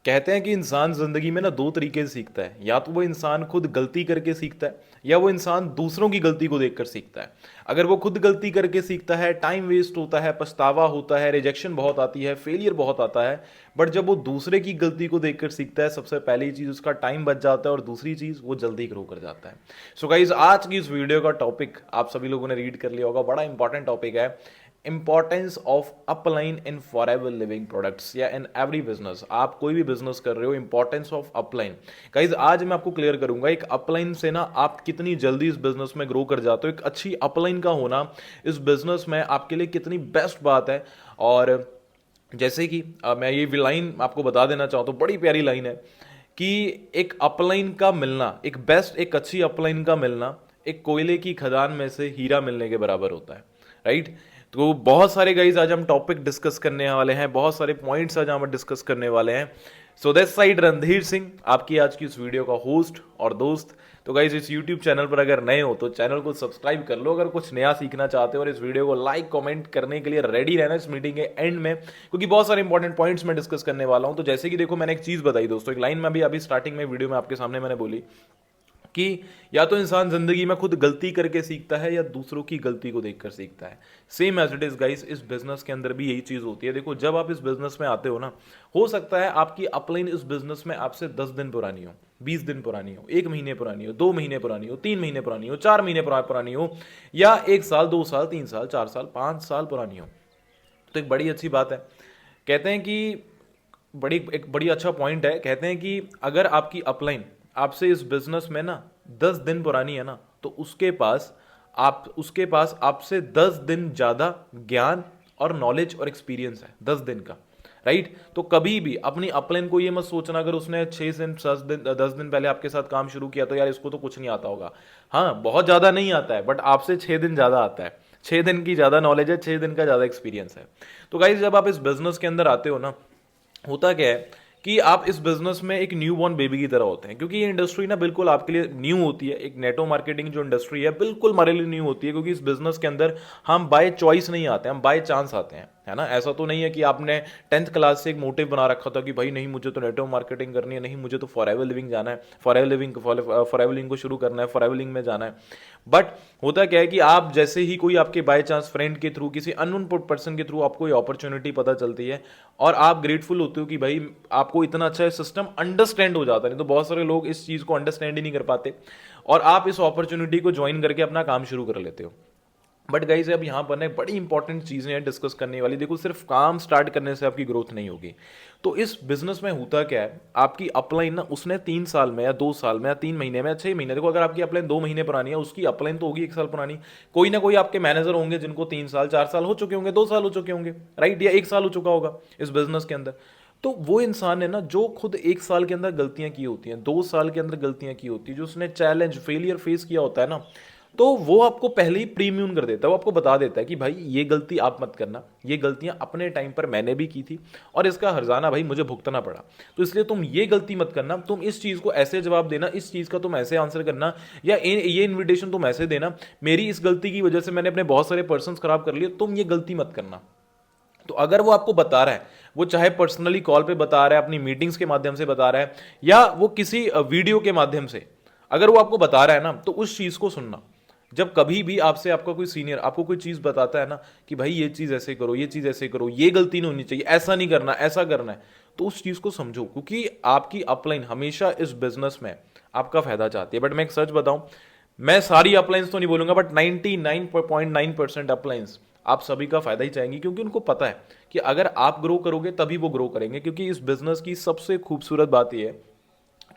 कहते हैं कि इंसान ज़िंदगी में ना दो तरीके से सीखता है, या तो वो इंसान खुद गलती करके सीखता है या वो इंसान दूसरों की गलती को देखकर सीखता है। अगर वो खुद गलती करके सीखता है, टाइम वेस्ट होता है, पछतावा होता है, रिजेक्शन बहुत आती है, फेलियर बहुत आता है। बट जब वो दूसरे की गलती को देखकर सीखता है, सबसे पहली चीज़ उसका टाइम बच जाता है और दूसरी चीज़ वो जल्दी ग्रो कर जाता है। सो गाइज, आज की इस वीडियो का टॉपिक आप सभी लोगों ने रीड कर लिया होगा, बड़ा इंपॉर्टेंट टॉपिक है। Importance of upline in forever living products या इन एवरी बिजनेस। आप कोई भी बिजनेस कर रहे हो, इंपॉर्टेंस ऑफ अपलाइन। गाइज, आज मैं आपको क्लियर करूंगा एक अपलाइन से ना आप कितनी जल्दी इस बिजनेस में ग्रो कर जाते हो। एक अच्छी अपलाइन का होना इस बिजनेस में आपके लिए कितनी बेस्ट बात है। और जैसे कि मैं ये लाइन आपको बता देना चाहूँ तो बड़ी प्यारी लाइन है कि एक अपलाइन का मिलना, एक बेस्ट, एक अच्छी अपलाइन का मिलना एक कोयले की खदान में से हीरा मिलने के बराबर होता है। राइट। तो बहुत सारे गाइज आज हम टॉपिक डिस्कस करने वाले हैं, बहुत सारे पॉइंट्स आज हम डिस्कस करने वाले हैं। So that's side Randhir Singh, आपकी आज की इस वीडियो का होस्ट और दोस्त। तो गाइज, इस यूट्यूब चैनल पर अगर नए हो तो चैनल को सब्सक्राइब कर लो, अगर कुछ नया सीखना चाहते हो, और इस वीडियो को लाइक कमेंट करने के लिए रेडी रहना इस मीटिंग के एंड में, क्योंकि बहुत सारे इंपॉर्टेंट पॉइंट्स मैं डिस्कस करने वाला हूं। तो जैसे कि देखो, मैंने एक चीज बताई दोस्तों, एक लाइन में भी अभी स्टार्टिंग में वीडियो में आपके सामने मैंने बोली कि या तो इंसान जिंदगी में खुद गलती करके सीखता है या दूसरों की गलती को देखकर सीखता है। Same as it is guys, इस बिजनेस के अंदर भी यही चीज होती है। देखो, जब आप इस बिजनेस में आते हो ना, हो सकता है आपकी अपलाइन इस बिजनेस में आपसे 10 दिन पुरानी हो, 20 दिन पुरानी हो, 1 महीने पुरानी हो, 2 महीने पुरानी हो, 3 महीने पुरानी हो, 4 महीने पुरानी हो, या 1 साल, 2 साल, 3 साल, 4 साल, 5 साल पुरानी हो। तो एक बड़ी अच्छी बात है। कहते हैं कि एक बड़ी अच्छा पॉइंट है। कहते हैं कि अगर आपकी अपलाइन आपसे इस बिजनेस में ना 10 दिन पुरानी है ना, तो उसके पास आपसे 10 दिन ज्यादा ज्ञान और नॉलेज और एक्सपीरियंस है, 10 दिन का। राइट। तो कभी भी अपनी अपलाइन को ये मत सोचना, अगर उसने 6 दिन, 10 दिन, 10 दिन पहले आपके साथ काम शुरू किया तो यार इसको तो कुछ नहीं आता होगा। हाँ, बहुत ज्यादा नहीं आता है, बट आपसे 6 दिन ज्यादा आता है। 6 दिन की ज्यादा नॉलेज है, 6 दिन का ज्यादा एक्सपीरियंस है। तो गाइज, जब आप इस बिजनेस के अंदर आते हो ना, होता क्या है कि आप इस बिजनेस में एक न्यू बॉर्न बेबी की तरह होते हैं, क्योंकि ये इंडस्ट्री ना बिल्कुल आपके लिए न्यू होती है। एक नेटो मार्केटिंग जो इंडस्ट्री है बिल्कुल हमारे लिए न्यू होती है, क्योंकि इस बिजनेस के अंदर हम बाय चॉइस नहीं आते, हम बाय चांस आते हैं, है ना। ऐसा तो नहीं है कि आपने 10th क्लास से एक मोटिव बना रखा था कि भाई नहीं, मुझे तो नेटो मार्केटिंग करनी है, नहीं मुझे तो फॉरएवर लिविंग जाना है, फॉरएवर लिविंग को शुरू करना है, फॉरएवर लिविंग में जाना है। बट होता क्या है कि आप जैसे ही कोई आपके बाय चांस फ्रेंड के थ्रू, किसी अननोन पर्सन के थ्रू आपको ये अपॉर्चुनिटी पता चलती है, और आप ग्रेटफुल होते हो कि भाई आपको इतना अच्छा सिस्टम अंडरस्टैंड हो जाता है। नहीं तो बहुत सारे लोग इस चीज को अंडरस्टैंड ही नहीं कर पाते, और आप इस अपॉर्चुनिटी को ज्वाइन करके अपना काम शुरू कर लेते हो। बट गाइज, अब यहाँ पर ना बड़ी इंपॉर्टेंट चीजें हैं डिस्कस करने वाली। देखो, सिर्फ काम स्टार्ट करने से आपकी ग्रोथ नहीं होगी। तो इस बिजनेस में होता क्या है, आपकी अपलाइन ना उसने 3 साल में या 2 साल में या 3 महीने में या 6 महीने, देखो अगर आपकी अपलाइन 2 महीने पुरानी है, उसकी अपलाइन तो होगी 1 साल पुरानी। कोई ना कोई आपके मैनेजर होंगे जिनको 3 साल, 4 साल हो चुके होंगे, 2 साल हो चुके होंगे, राइट, या 1 साल हो चुका होगा इस बिजनेस के अंदर। तो वो इंसान है ना जो खुद 1 साल के अंदर गलतियां की होती हैं, 2 साल के अंदर गलतियां की होती है, जो उसने चैलेंज, फेलियर फेस किया होता है ना, तो वो आपको पहले ही प्रीम्यून कर देता है। वो आपको बता देता है कि भाई ये गलती आप मत करना, ये गलतियां अपने टाइम पर मैंने भी की थी और इसका हर्जाना भाई मुझे भुगतना पड़ा, तो इसलिए तुम ये गलती मत करना, तुम इस चीज को ऐसे जवाब देना, इस चीज का तुम ऐसे आंसर करना, या ये इन्विटेशन तुम ऐसे देना, मेरी इस गलती की वजह से मैंने अपने बहुत सारे पर्सन खराब कर लिए, तुम ये गलती मत करना। तो अगर वो आपको बता रहा है, वो चाहे पर्सनली कॉल पे बता रहा है, अपनी मीटिंग्स के माध्यम से बता रहा है, या वो किसी वीडियो के माध्यम से अगर वो आपको बता रहा है ना, तो उस चीज को सुनना। जब कभी भी आपसे आपका कोई सीनियर आपको कोई चीज बताता है ना कि भाई ये चीज ऐसे करो, ये चीज ऐसे करो, ये गलती नहीं होनी चाहिए, ऐसा नहीं करना, ऐसा करना है, तो उस चीज को समझो, क्योंकि आपकी अपलाइन हमेशा इस बिजनेस में आपका फायदा चाहती है। बट मैं एक सच बताऊं, मैं सारी अपलाइंस तो नहीं बोलूंगा, बट 99.9% अपलाइंस आप सभी का फायदा ही चाहेंगी, क्योंकि उनको पता है कि अगर आप ग्रो करोगे तभी वो ग्रो करेंगे। क्योंकि इस बिजनेस की सबसे खूबसूरत बात यह है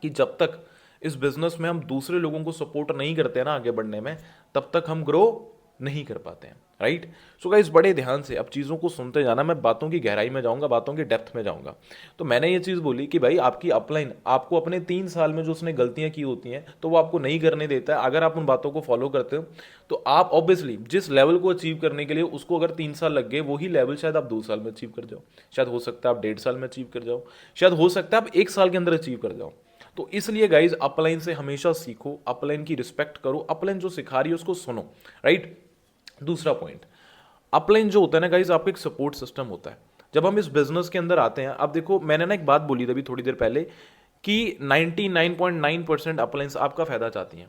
कि जब तक इस बिजनेस में हम दूसरे लोगों को सपोर्ट नहीं करते हैं ना आगे बढ़ने में, तब तक हम ग्रो नहीं कर पाते हैं। राइट। सो गाइस, बड़े ध्यान से अब चीज़ों को सुनते जाना, मैं बातों की गहराई में जाऊंगा, बातों की डेप्थ में जाऊंगा। तो मैंने ये चीज़ बोली कि भाई आपकी अपलाइन आपको अपने 3 साल में जो उसने गलतियां की होती हैं तो वो आपको नहीं करने देता है। अगर आप उन बातों को फॉलो करते हो तो आप ऑब्वियसली जिस लेवल को अचीव करने के लिए उसको अगर 3 साल लग गए, वही लेवल शायद आप 2 साल में अचीव कर जाओ, शायद हो सकता है आप 1.5 साल में अचीव कर जाओ, शायद हो सकता है आप 1 साल के अंदर अचीव कर जाओ। तो इसलिए गाइज, अपलाइन से हमेशा सीखो, अपलाइन की रिस्पेक्ट करो, अपलाइन जो सिखा रही है उसको सुनो। राइट। दूसरा पॉइंट, अपलाइन जो होता है ना गाइज, आपका एक सपोर्ट सिस्टम होता है। जब हम इस बिजनेस के अंदर आते हैं, अब देखो मैंने ना एक बात बोली थी अभी थोड़ी देर पहले कि 99.9% अपलाइंस आपका फायदा चाहती हैं,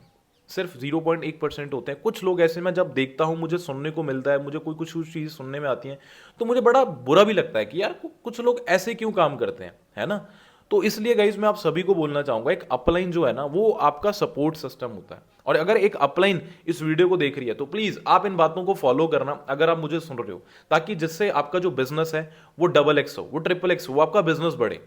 सिर्फ 0.1% होते हैं। कुछ लोग ऐसे में जब देखता हूं, मुझे सुनने को मिलता है, मुझे कोई कुछ चीज़ सुनने में आती है, तो मुझे बड़ा बुरा भी लगता है कि यार कुछ लोग ऐसे क्यों काम करते हैं, है ना। तो इसलिए गाइज मैं आप सभी को बोलना चाहूंगा, एक अपलाइन जो है ना वो आपका सपोर्ट सिस्टम होता है। और अगर एक अपलाइन इस वीडियो को देख रही है तो प्लीज आप इन बातों को फॉलो करना, अगर आप मुझे सुन रहे हो, ताकि जिससे आपका जो बिजनेस है वो डबल एक्स हो, वो ट्रिपल एक्स हो, वो आपका बिजनेस बढ़े।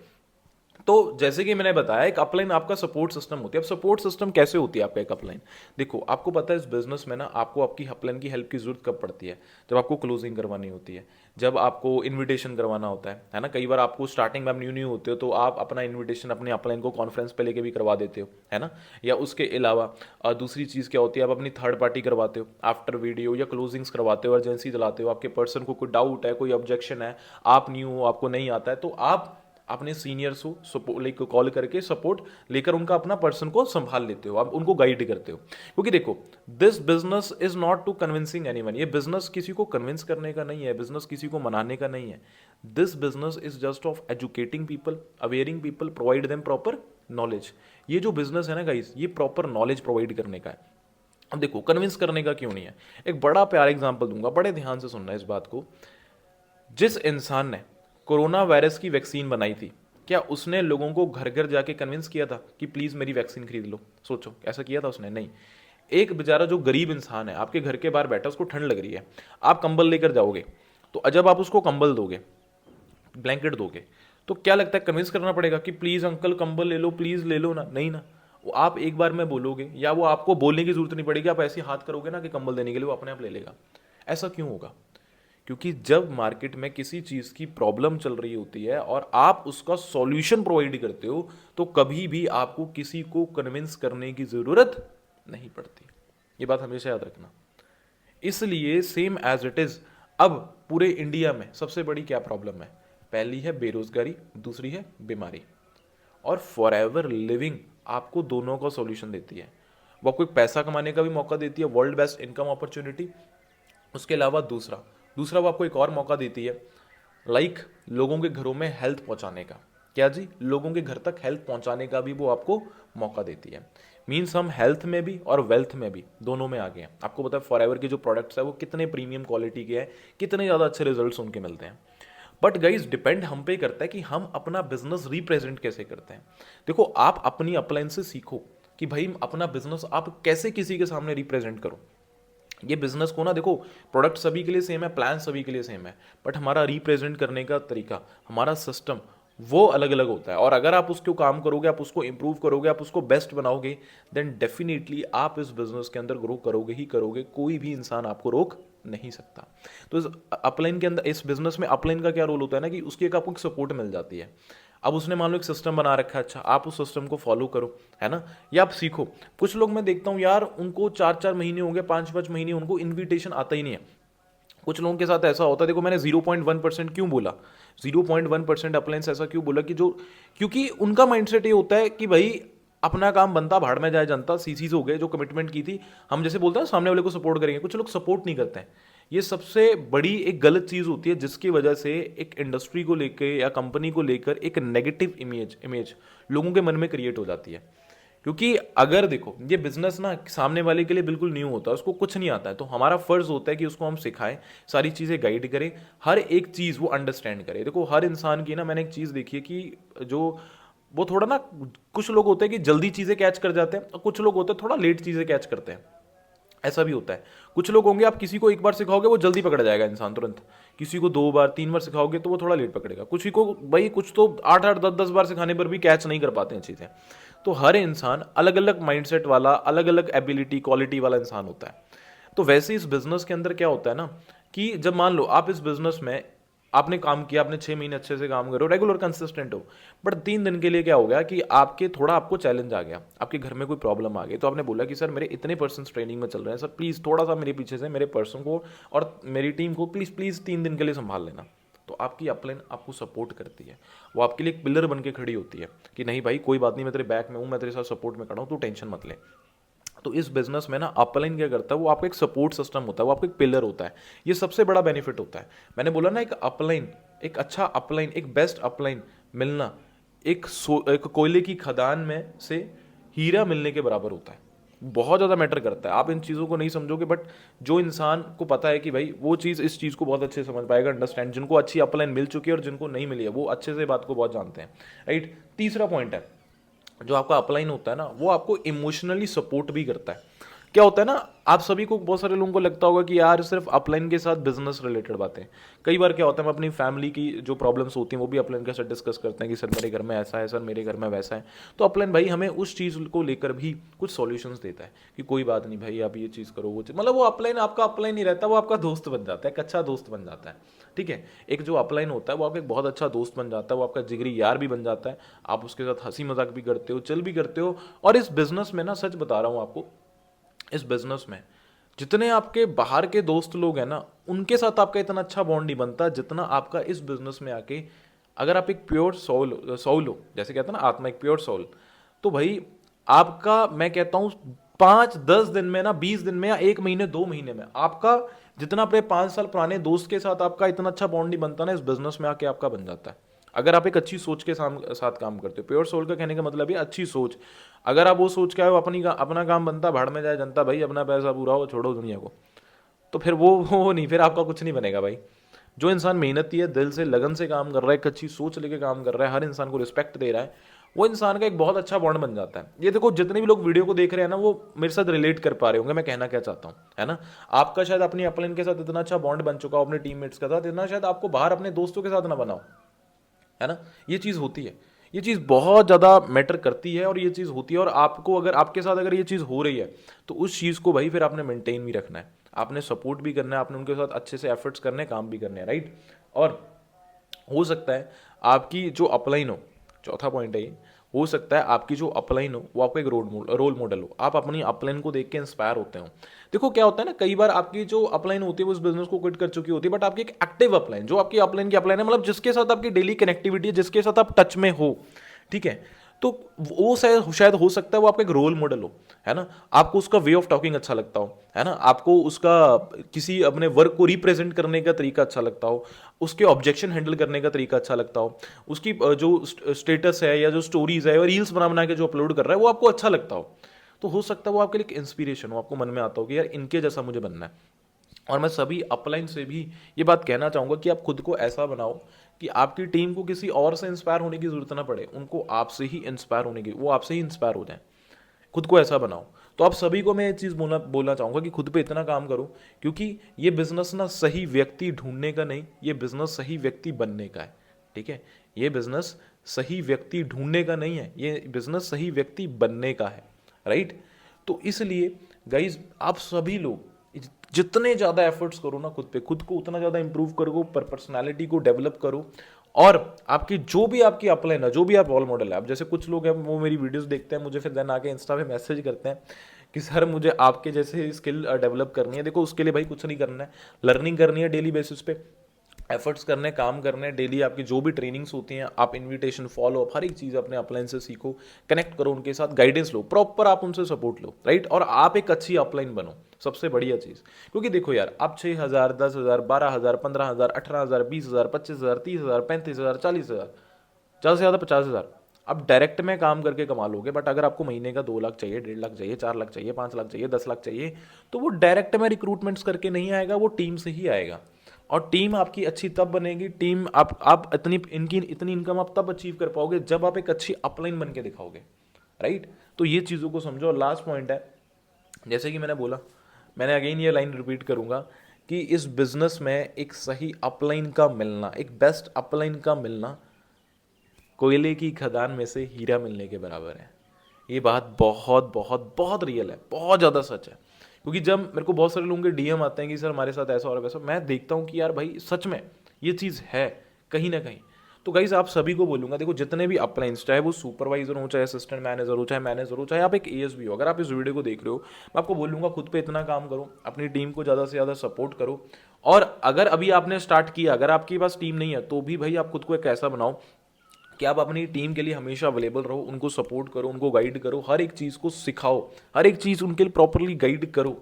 तो जैसे कि मैंने बताया, एक अपलाइन आपका सपोर्ट सिस्टम होती है। अब सपोर्ट सिस्टम कैसे होती है आपका एक अपलाइन? देखो आपको पता है इस बिजनेस में ना आपको आपकी अपलाइन की हेल्प की जरूरत कब पड़ती है? जब आपको क्लोजिंग करवानी होती है, जब आपको इनविटेशन करवाना होता है ना। कई बार आपको स्टार्टिंग में आप न्यू न्यू होते हो तो आप अपना इन्विटेशन अपने अपलाइन को कॉन्फ्रेंस पे लेके भी करवा देते हो, है ना। या उसके अलावा दूसरी चीज़ क्या होती है, आप अपनी थर्ड पार्टी करवाते हो, आफ्टर वीडियो या क्लोजिंग्स करवाते हो, अर्जेंसी दिलाते हो। आपके पर्सन को कोई डाउट है, कोई ऑब्जेक्शन है, आप न्यू हो, आपको नहीं आता है, तो आप अपने सीनियर्स को सपोर्ट लाइक कॉल करके सपोर्ट लेकर उनका अपना पर्सन को संभाल लेते हो, आप उनको गाइड करते हो। क्योंकि देखो this business is not to convincing anyone. ये बिजनेस किसी को कन्विंस करने का नहीं है, बिजनेस किसी को मनाने का नहीं है। This business is just of educating people, awaring people, provide them proper knowledge. ये जो बिजनेस है ना गाइस, ये प्रॉपर नॉलेज प्रोवाइड करने का है। अब देखो कन्विंस करने का क्यों नहीं है, एक बड़ा प्यारा एग्जांपल दूंगा, बड़े ध्यान से सुनना इस बात को। जिस इंसान ने कोरोना वायरस की वैक्सीन बनाई थी, क्या उसने लोगों को घर घर जाके कन्विंस किया था कि प्लीज मेरी वैक्सीन खरीद लो? सोचो ऐसा किया था उसने? नहीं। एक बेचारा जो गरीब इंसान है आपके घर के बाहर बैठा, उसको ठंड लग रही है, आप कंबल लेकर जाओगे, तो जब आप उसको कंबल दोगे, ब्लैंकेट दोगे, तो क्या लगता है कन्विंस करना पड़ेगा कि प्लीज अंकल कंबल ले लो, प्लीज ले लो ना? नहीं ना। वो आप एक बार में बोलोगे या वो आपको बोलने की जरूरत नहीं पड़ेगी, आप ऐसे हाथ करोगे ना कि कंबल देने के लिए, वो अपने आप ले लेगा। ऐसा क्यों होगा? क्योंकि जब मार्केट में किसी चीज़ की प्रॉब्लम चल रही होती है और आप उसका सॉल्यूशन प्रोवाइड करते हो, तो कभी भी आपको किसी को कन्विंस करने की ज़रूरत नहीं पड़ती। ये बात हमेशा याद रखना। इसलिए सेम एज इट इज़, अब पूरे इंडिया में सबसे बड़ी क्या प्रॉब्लम है? पहली है बेरोजगारी, दूसरी है बीमारी। और फॉरएवर लिविंग आपको दोनों का सॉल्यूशन देती है। वो आपको एक पैसा कमाने का भी मौका देती है, वर्ल्ड बेस्ट इनकम अपॉर्चुनिटी। उसके अलावा दूसरा दूसरा वो आपको एक और मौका देती है, लाइक लोगों के घरों में हेल्थ पहुंचाने का। क्या जी? लोगों के घर तक हेल्थ पहुंचाने का भी वो आपको मौका देती है। मीन्स हम हेल्थ में भी और वेल्थ में भी दोनों में आगे हैं। आपको पता है फॉरएवर के जो प्रोडक्ट्स है वो कितने प्रीमियम क्वालिटी के हैं, कितने ज़्यादा अच्छे रिजल्ट्स उनके मिलते हैं। बट गाइज डिपेंड हम पे करता है कि हम अपना बिजनेस रिप्रेजेंट कैसे करते हैं। देखो आप अपनी अपलाइन से सीखो कि भाई अपना बिजनेस आप कैसे किसी के सामने रिप्रेजेंट करो। ये बिजनेस को ना देखो, प्रोडक्ट सभी के लिए सेम है, प्लान सभी के लिए सेम है, बट हमारा रिप्रेजेंट करने का तरीका, हमारा सिस्टम वो अलग अलग होता है। और अगर आप उसको काम करोगे, आप उसको इंप्रूव करोगे, आप उसको बेस्ट बनाओगे, देन डेफिनेटली आप इस बिजनेस के अंदर ग्रो करोगे ही करोगे। कोई भी इंसान आपको रोक नहीं सकता। तो इस अपलाइन के अंदर, इस बिजनेस में अपलाइन का क्या रोल होता है ना कि उसकी एक आपको सपोर्ट मिल जाती है। अब उसने मान लो एक सिस्टम बना रखा है, अच्छा आप उस सिस्टम को फॉलो करो, है ना, या आप सीखो। कुछ लोग मैं देखता हूँ यार, उनको 4-4 महीने हो गए, 5-5 महीने, उनको इन्विटेशन आता ही नहीं है। कुछ लोगों के साथ ऐसा होता है, देखो मैंने 0.1% क्यों बोला, 0.1% अप्लायंस ऐसा क्यों बोला कि जो, क्योंकि उनका माइंडसेट ये होता है कि भाई अपना काम बनता, भाड़ में जाए जनता, सीसीज हो गए, जो कमिटमेंट की थी, हम जैसे बोलते हैं सामने वाले को सपोर्ट करेंगे, कुछ लोग सपोर्ट नहीं करते हैं। ये सबसे बड़ी एक गलत चीज़ होती है, जिसकी वजह से एक इंडस्ट्री को लेकर या कंपनी को लेकर एक नेगेटिव इमेज लोगों के मन में क्रिएट हो जाती है। क्योंकि अगर देखो ये बिजनेस ना सामने वाले के लिए बिल्कुल न्यू होता है, उसको कुछ नहीं आता है, तो हमारा फर्ज होता है कि उसको हम सिखाएं, सारी चीज़ें गाइड करें, हर एक चीज़ वो अंडरस्टैंड करे। देखो हर इंसान की ना, मैंने एक चीज़ देखी है कि जो वो थोड़ा ना, कुछ लोग होते हैं कि जल्दी चीज़ें कैच कर जाते हैं और कुछ लोग होते हैं थोड़ा लेट चीज़ें कैच करते हैं। ऐसा भी होता है। कुछ लोग होंगे, आप किसी को एक बार सिखाओगे वो जल्दी पकड़ जाएगा इंसान तुरंत, किसी को 2 बार 3 बार सिखाओगे तो वो थोड़ा लेट पकड़ेगा, कुछ को भाई कुछ तो 8-8 10-10 बार सिखाने पर भी कैच नहीं कर पाते हैं चीज़ें। तो हर इंसान अलग अलग माइंडसेट वाला, अलग अलग एबिलिटी क्वालिटी वाला इंसान होता है। तो वैसे इस बिजनेस के अंदर क्या होता है ना कि जब मान लो आप इस बिजनेस में आपने काम किया, आपने 6 महीने अच्छे से काम करो, रेगुलर कंसिस्टेंट हो, बट 3 दिन के लिए क्या हो गया कि आपको चैलेंज आ गया, आपके घर में कोई प्रॉब्लम आ गई, तो आपने बोला कि सर मेरे इतने पर्सन ट्रेनिंग में चल रहे हैं, सर प्लीज़ थोड़ा सा मेरे पीछे से मेरे पर्सन को और मेरी टीम को प्लीज़ प्लीज़ 3 दिन के लिए संभाल लेना। तो आपकी अपलाइन आपको सपोर्ट करती है, वो आपके लिए एक पिलर बन के खड़ी होती है कि नहीं भाई कोई बात नहीं, मैं तेरे बैक में हूँ, मैं तेरे साथ सपोर्ट में खड़ा हूँ, तू टेंशन मत ले। तो इस बिजनेस में ना अपलाइन क्या करता है, वो आपका एक सपोर्ट सिस्टम होता है, वो आपका एक पिलर होता है। ये सबसे बड़ा बेनिफिट होता है। मैंने बोला ना, एक अपलाइन, एक अच्छा अपलाइन, एक बेस्ट अपलाइन मिलना एक कोयले की खदान में से हीरा मिलने के बराबर होता है। बहुत ज़्यादा मैटर करता है। आप इन चीज़ों को नहीं समझोगे, बट जो इंसान को पता है कि भाई वो चीज़, इस चीज़ को बहुत अच्छे से समझ पाएगा, अंडरस्टैंड, जिनको अच्छी अपलाइन मिल चुकी है और जिनको नहीं मिली है, वो अच्छे से बात को बहुत जानते हैं, राइट। तीसरा पॉइंट है, जो आपका अपलाइन होता है ना, वो आपको इमोशनली सपोर्ट भी करता है। क्या होता है ना, आप सभी को, बहुत सारे लोगों को लगता होगा कि यार सिर्फ अपलाइन के साथ बिजनेस रिलेटेड बातें। कई बार क्या होता है, हम अपनी फैमिली की जो प्रॉब्लम्स होती हैं वो भी अपलाइन के साथ डिस्कस करते हैं कि सर मेरे घर में ऐसा है, सर मेरे घर में वैसा है। तो अपलाइन भाई हमें उस चीज़ को लेकर भी कुछ सॉल्यूशंस देता है कि कोई बात नहीं भाई, आप ये चीज़ करो, वो चीज़, मतलब वो अपलाइन आपका अपलाइन नहीं रहता, वो आपका दोस्त बन जाता है, एक अच्छा दोस्त बन जाता है। ठीक है, एक जो अपलाइन होता है वो आपका एक बहुत अच्छा दोस्त बन जाता है, वो आपका जिगरी यार भी बन जाता है। आप उसके साथ हंसी मजाक भी करते हो, चिल भी करते हो। और इस बिजनेस में ना, सच बता रहा हूँ आपको, इस बिजनेस में जितने आपके बाहर के दोस्त लोग हैं ना, उनके साथ आपका इतना अच्छा बॉन्ड नहीं बनता जितना आपका इस बिजनेस में आके, अगर आप एक प्योर सोल हो, जैसे कहते हैं ना आत्मा, एक प्योर सोल, तो भाई आपका, मैं कहता हूँ 5-10 दिन में ना, 20 दिन में, या 1 महीने 2 महीने में, आपका जितना अपने 5 साल पुराने दोस्त के साथ आपका इतना अच्छा बॉन्ड नहीं बनता ना, इस बिजनेस में आके आपका बन जाता है। अगर आप एक अच्छी सोच के साथ काम करते हो। प्योर सोल का कहने का मतलब है अच्छी सोच। अगर आप वो सोच के आए हो, अपना काम बनता, भाड़ में जाए जनता, भाई अपना पैसा पूरा हो, छोड़ो दुनिया को, तो फिर वो नहीं, फिर आपका कुछ नहीं बनेगा भाई। जो इंसान मेहनती है, दिल से लगन से काम कर रहा है, एक अच्छी सोच लेके काम कर रहा है, हर इंसान को रिस्पेक्ट दे रहा है, वो इंसान का एक बहुत अच्छा बॉन्ड बन जाता है। ये देखो, जितने भी लोग वीडियो को देख रहे हैं ना, वो मेरे साथ रिलेट कर पा रहे होंगे मैं कहना क्या चाहता हूँ, है ना। आपका शायद अपनी अपलाइन के साथ इतना अच्छा बॉन्ड बन चुका हो, अपने टीममेट्स के साथ, इतना शायद आपको बाहर अपने दोस्तों के साथ ना बनाओ, है ना। ये चीज़ होती है, ये चीज़ बहुत ज़्यादा मैटर करती है, और ये चीज़ होती है। और आपको, अगर आपके साथ अगर ये चीज़ हो रही है, तो उस चीज़ को भाई फिर आपने मेंटेन भी रखना है, आपने सपोर्ट भी करना है, आपने उनके साथ अच्छे से एफर्ट्स करने, काम भी करने हैं, राइट। और हो सकता है आपकी जो अपलाइन हो, चौथा पॉइंट है ये, हो सकता है आपकी जो अपलाइन हो वो आपको एक रोल मॉडल हो, आप अपनी अपलाइन को देख के इंस्पायर होते हो। देखो क्या होता है ना, कई बार आपकी जो अपलाइन होती है वो उस बिजनेस को क्विट कर चुकी होती है, बट आपकी एक एक्टिव अपलाइन, जो आपकी अपलाइन की अपलाइन है, मतलब जिसके साथ आपकी डेली कनेक्टिविटी है, जिसके साथ आप टच में हो, ठीक है, तो वो शायद हो सकता है वो आपका एक रोल मॉडल हो, है ना। आपको उसका वे ऑफ टॉकिंग अच्छा लगता हो, है ना, आपको उसका किसी अपने वर्क को रिप्रेजेंट करने का तरीका अच्छा लगता हो, उसके ऑब्जेक्शन हैंडल करने का तरीका अच्छा लगता हो, उसकी जो स्टेटस है या जो स्टोरीज है, और रील्स बना के जो अपलोड कर रहा है वो आपको अच्छा लगता हो, तो हो सकता है वो आपके लिए एक इंस्पिरेशन हो, आपको मन में आता हो कि यार इनके जैसा मुझे बनना है। और मैं सभी अपलाइन से भी ये बात कहना चाहूँगा कि आप खुद को ऐसा बनाओ कि आपकी टीम को किसी और से इंस्पायर होने की जरूरत ना पड़े, उनको आपसे ही इंस्पायर होने की, वो आपसे ही इंस्पायर हो जाए। खुद को ऐसा बनाओ। तो आप सभी को मैं ये चीज़ बोलना चाहूँगा कि खुद पे इतना काम करो, क्योंकि ये बिजनेस ना सही व्यक्ति ढूंढने का नहीं, ये बिजनेस सही व्यक्ति बनने का है। ठीक है, ये बिजनेस सही व्यक्ति ढूंढने का नहीं है, ये बिजनेस सही व्यक्ति बनने का है, राइट। तो इसलिए गाइज, आप सभी लोग जितने ज़्यादा एफर्ट्स करो ना खुद पे, खुद को उतना ज़्यादा इंप्रूव करो, पर पर्सनैलिटी को डेवलप करो। और आपकी जो भी आपकी अपलाइन है, जो भी आप रोल मॉडल है, आप जैसे कुछ लोग हैं वो मेरी वीडियोस देखते हैं, मुझे फिर देन आके इंस्टा पे मैसेज करते हैं कि सर मुझे आपके जैसे स्किल डेवलप करनी है। देखो उसके लिए भाई कुछ नहीं करना है, लर्निंग करनी है डेली बेसिस पे, एफर्ट्स करने, काम करने, डेली आपकी जो भी ट्रेनिंग्स होती हैं, आप इनविटेशन फॉलो अप, हर एक चीज़ अपने अपलाइन से सीखो, कनेक्ट करो उनके साथ, गाइडेंस लो, प्रॉपर आप उनसे सपोर्ट लो, राइट। और आप एक अच्छी अपलाइन बनो, सबसे बढ़िया चीज़। क्योंकि देखो यार, आप 6,000, 10,000, 12,000, 15,000, 18,000, 20,000, 25,000, 30,000, 35,000, 40,000, ज़्यादा से ज़्यादा 50,000 आप डायरेक्ट में काम करके कमा लोगे। बट अगर आपको महीने का 2 लाख चाहिए, 1.5 लाख चाहिए, 4 लाख चाहिए, 5 लाख चाहिए, 10 लाख चाहिए, तो वो डायरेक्ट में रिक्रूटमेंट्स करके नहीं आएगा, वो टीम से ही आएगा। और टीम आपकी अच्छी तब बनेगी, टीम आप इतनी इनकम आप तब अचीव कर पाओगे जब आप एक अच्छी अपलाइन बन के दिखाओगे, राइट। तो ये चीज़ों को समझो। लास्ट पॉइंट है, जैसे कि मैंने बोला, मैंने अगेन ये लाइन रिपीट करूंगा कि इस बिजनेस में एक सही अपलाइन का मिलना, एक बेस्ट अपलाइन का मिलना, कोयले की खदान में से हीरा मिलने के बराबर है। ये बात बहुत बहुत बहुत रियल है, बहुत ज़्यादा सच है। क्योंकि जब मेरे को बहुत सारे लोगों के डीएम आते हैं कि सर हमारे साथ ऐसा और वैसा, मैं देखता हूँ कि यार भाई सच में ये चीज़ है कहीं ना कहीं। तो गाइस आप सभी को बोलूँगा, देखो जितने भी अपलाइंस, चाहे वो सुपरवाइजर हो, चाहे असिस्टेंट मैनेजर हो, चाहे मैनेजर हो, चाहे आप एक एएसबी हो, अगर आप इस वीडियो को देख रहे हो, मैं आपको बोलूँगा खुद पे इतना काम करो, अपनी टीम को ज़्यादा से ज़्यादा सपोर्ट करो। और अगर अभी आपने स्टार्ट किया, अगर आपके पास टीम नहीं है, तो भी भाई आप खुद को एक ऐसा बनाओ कि आप अपनी टीम के लिए हमेशा अवेलेबल रहो, उनको सपोर्ट करो, उनको गाइड करो, हर एक चीज़ को सिखाओ, हर एक चीज़ उनके लिए प्रॉपरली गाइड करो।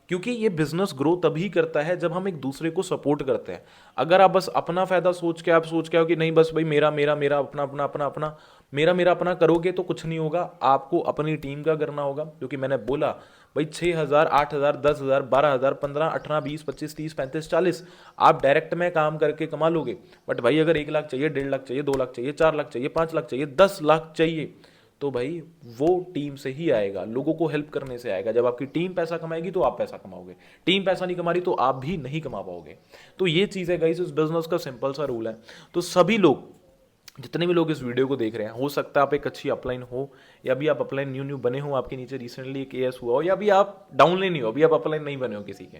क्योंकि ये बिजनेस ग्रो तभी करता है जब हम एक दूसरे को सपोर्ट करते हैं। अगर आप बस अपना फायदा सोच के आप सोच के आओ कि नहीं बस भाई मेरा मेरा मेरा अपना अपना अपना अपना मेरा मेरा अपना करोगे तो कुछ नहीं होगा। आपको अपनी टीम का करना होगा, क्योंकि मैंने बोला भाई 6,000, 8,000, 10,000, 12,000, 15, 18, 20, 25, 30, 35, 40 आप डायरेक्ट में काम करके कमा लोगे। बट भाई अगर 1 लाख चाहिए, 1.5 लाख चाहिए, 2 लाख चाहिए, 4 लाख चाहिए, 5 लाख चाहिए, 10 लाख चाहिए, तो भाई वो टीम से ही आएगा, लोगों को हेल्प करने से आएगा। जब आपकी टीम पैसा कमाएगी तो आप पैसा कमाओगे, टीम पैसा नहीं कमा रही तो आप भी नहीं कमा पाओगे। तो ये चीज़ है गाइस, इस बिजनेस का सिंपल सा रूल है। तो सभी लोग, जितने भी लोग इस वीडियो को देख रहे हैं, हो सकता है आप एक अच्छी अपलाइन हो, या भी आप अपलाइन न्यू बने हो, आपके नीचे रिसेंटली एक एएस हुआ हो, या भी आप डाउनलाइन नहीं हो, अभी आप अपलाइन नहीं बने हो किसी के,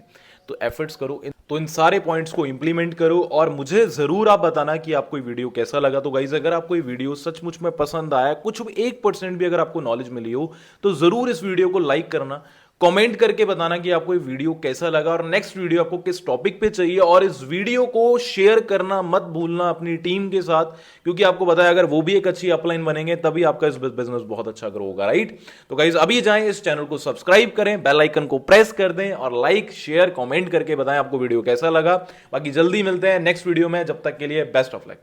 तो एफर्ट्स करो, तो इन सारे पॉइंट्स को इंप्लीमेंट करो और मुझे जरूर आप बताना कि आपको ये वीडियो कैसा लगा। तो गाइज अगर आपको ये वीडियो सचमुच में पसंद आया, कुछ 1% भी अगर आपको नॉलेज मिली हो, तो जरूर इस वीडियो को लाइक करना, कमेंट करके बताना कि आपको ये वीडियो कैसा लगा और नेक्स्ट वीडियो आपको किस टॉपिक पे चाहिए, और इस वीडियो को शेयर करना मत भूलना अपनी टीम के साथ, क्योंकि आपको पता है अगर वो भी एक अच्छी अपलाइन बनेंगे तभी आपका इस बिजनेस बहुत अच्छा ग्रो होगा, राइट। तो गाइज अभी जाएं, इस चैनल को सब्सक्राइब करें, बेल आइकन को प्रेस कर दें और लाइक शेयर कमेंट करके बताएं आपको वीडियो कैसा लगा। बाकी जल्दी मिलते हैं नेक्स्ट वीडियो में, जब तक के लिए बेस्ट ऑफ लक।